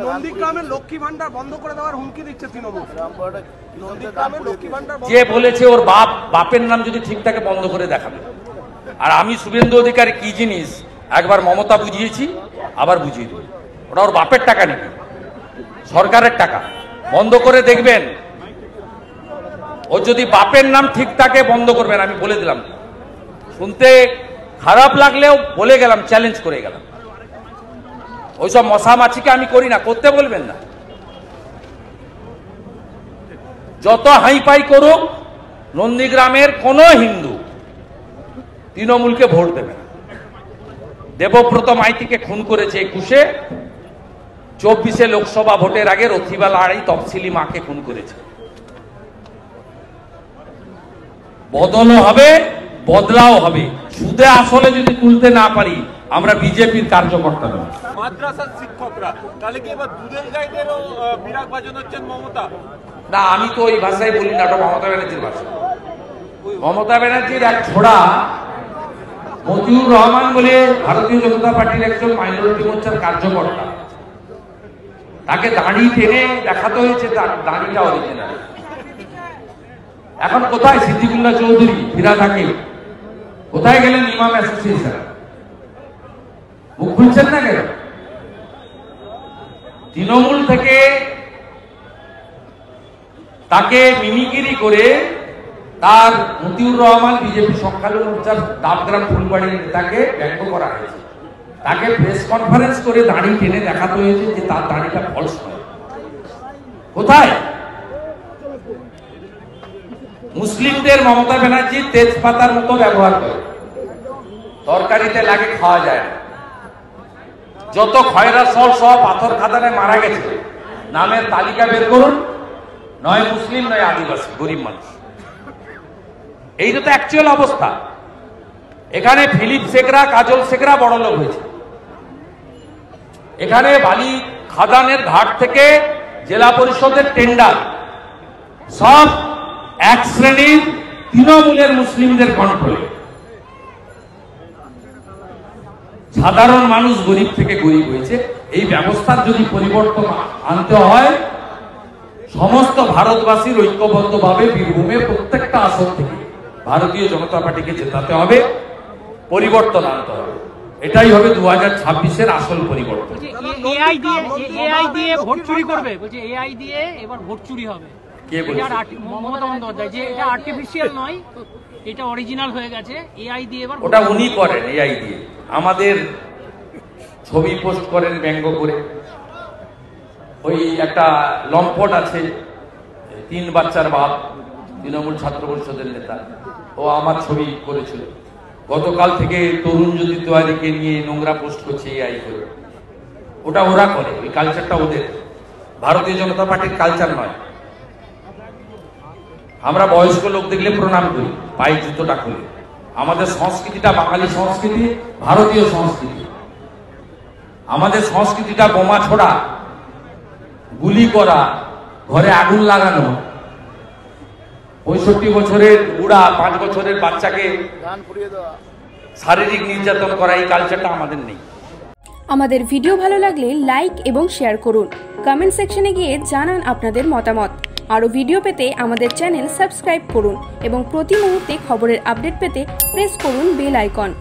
নন্দীগ্রামের লক্ষ্মী ভান্ডার বন্ধ করে দেওয়ার হুমকি দিচ্ছে তৃণমূল। নন্দীগ্রামের লক্ষ্মী ভান্ডার যে বলেছে ওর বাপের নাম যদি ঠিক থাকে বন্ধ করে দেখাবে। আর আমি শুভেন্দু অধিকারী কি জিনিস একবার মমতা বুঝিয়েছি, আবার বুঝিয়ে দেব। ওটা ওর বাপের টাকা নাকি, সরকারের টাকা। বন্ধ করে দেখবেন, ও যদি বাপের নাম ঠিক থাকে বন্ধ করবেন, আমি বলে দিলাম। শুনতে খারাপ লাগলেও বলে গেলাম, চ্যালেঞ্জ করে গেলাম। ওইসব মশামাছিকে আমি করি না, করতে বলবেন না। যত হাইপাই করুক, নন্দীগ্রামের কোন হিন্দু তৃণমূলকে ভোট দেবে না। দেবব্রত মাইতিকে খুন করেছে 21-এ, 24-এ লোকসভা ভোটের আগে রথিবাল আড়াই তফসিলি মাকে খুন করেছে। বদলও হবে, বদলাও হবে। সুদে আসলে যদি তুলতে না পারি, আমরা বিজেপির কার্যকর্তা নয়। মাদ্রাসার শিক্ষকরা তাহলে কি এবার দুধের গাইদেরও বিরাগ বাজানোচ্ছেন মমতা? না, আমি তো ওই ভাষায় বলি না, ওটা মমতা ব্যানার্জির ভাষা। মমতা ব্যানার্জির এক ছোড়া মতিউর রহমান বলে ভারতীয় জনতা পার্টির একজন মাইনরিটি মোর্চার কার্যকর্তা, তাকে দাড়ি টেনে দেখাতে হয়েছে, তার দাড়িটা অরিজিনাল। এখন কোথায় সিদ্দিকুল্লাহ চৌধুরী, ফিরাদ হাকিম, কোথায় গেলেন ইমাম অ্যাসোসিয়েশন? মুখ খুলছেন না কেন? তৃণমূল থেকে তাকে মিমিকিরি করে তার মতিউর রহমান বিজেপি সংখ্যালঘু মোর্চার ডাবগ্রাম ফুলবাড়ির নেতাকে ব্যঙ্গ করা হয়েছে। তাকে প্রেস কনফারেন্স করে দাড়ি টেনে দেখাতে হয়েছে যে তার দাড়িটা ফলস নয়। কোথায়? মুসলিমদের মমতা ব্যানার্জি তেজপাতার মতো ব্যবহার করে, তরকারিতে লাগে, খাওয়া যায় না। যত খয়রা সল সব পাথর খাদানে মারা গেছে নামের তালিকা বের করুন, নয় মুসলিম নয় আদিবাসী, গরিব মানুষ। এই তো অ্যাকচুয়াল অবস্থা। এখানে ফিলিপ শেখরা, কাজল শেখরা বড় লোক হয়েছে। এখানে বালি খাদানের ঘাট থেকে জেলা পরিষদের টেন্ডার সব এক শ্রেণীর তৃণমূলের মুসলিমদের কন্ট্রোলে। সাধারণ মানুষ গরিব থেকে গরিব হয়েছে। এই ব্যবস্থার যদি পরিবর্তন আনতে হয়, সমস্ত ভারতবাসীর ঐক্যবদ্ধভাবে বীরভূমে প্রত্যেকটা আসন থেকে ভারতীয় জনতা পার্টিকে জেতাতে হবে, পরিবর্তন আনতে হবে। এটাই হবে 2026-এর আসল পরিবর্তন। এআই দিয়ে ভোট চুরি করবে, বলছে এআই দিয়ে এবার ভোট চুরি হবে। কে বলছে? মমতা বন্দ্যোপাধ্যায়, যে এটা আর্টিফিশিয়াল নয়, এটা অরিজিনাল হয়ে গেছে। এআই দিয়ে এবার ওটা উনি করেন, এআই দিয়ে। আমাদের ছবি পোস্ট করেন ব্যঙ্গ করে। ওই একটা লম্পট আছে, 3 বাচ্চার বাপ, তৃণমূল ছাত্র পরিষদের নেতা, ও আমার ছবি করেছিল। গতকাল থেকে তরুণ জ্যোতি তেওয়ারিকে নিয়ে নোংরা পোস্ট করছে এআই করে। ওটা ওরা করে, ওই কালচারটা ওদের, ভারতীয় জনতা পার্টির কালচার নয়। আমরা বয়স্ক লোক দেখলে প্রণাম করি, পায়ে জুতোটা খুলি। আমাদের সংস্কৃতিটা বাঙালি সংস্কৃতি, ভারতীয় সংস্কৃতি। আমাদের সংস্কৃতিটা বোমা ছোড়া, গুলি করা, ঘরে আগুন লাগানো, 65 বছরের বুড়া 5 বছরের বাচ্চাকে শারীরিক নির্যাতন করা, এই কালচারটা আমাদের নেই। আমাদের ভিডিও ভালো লাগলে লাইক এবং শেয়ার করুন। কমেন্ট সেকশনে গিয়ে জানান আপনাদের মতামত। আরও ভিডিও পেতে আমাদের চ্যানেল সাবস্ক্রাইব করুন এবং প্রতি মুহূর্তে খবরের আপডেট পেতে প্রেস করুন বেল আইকন।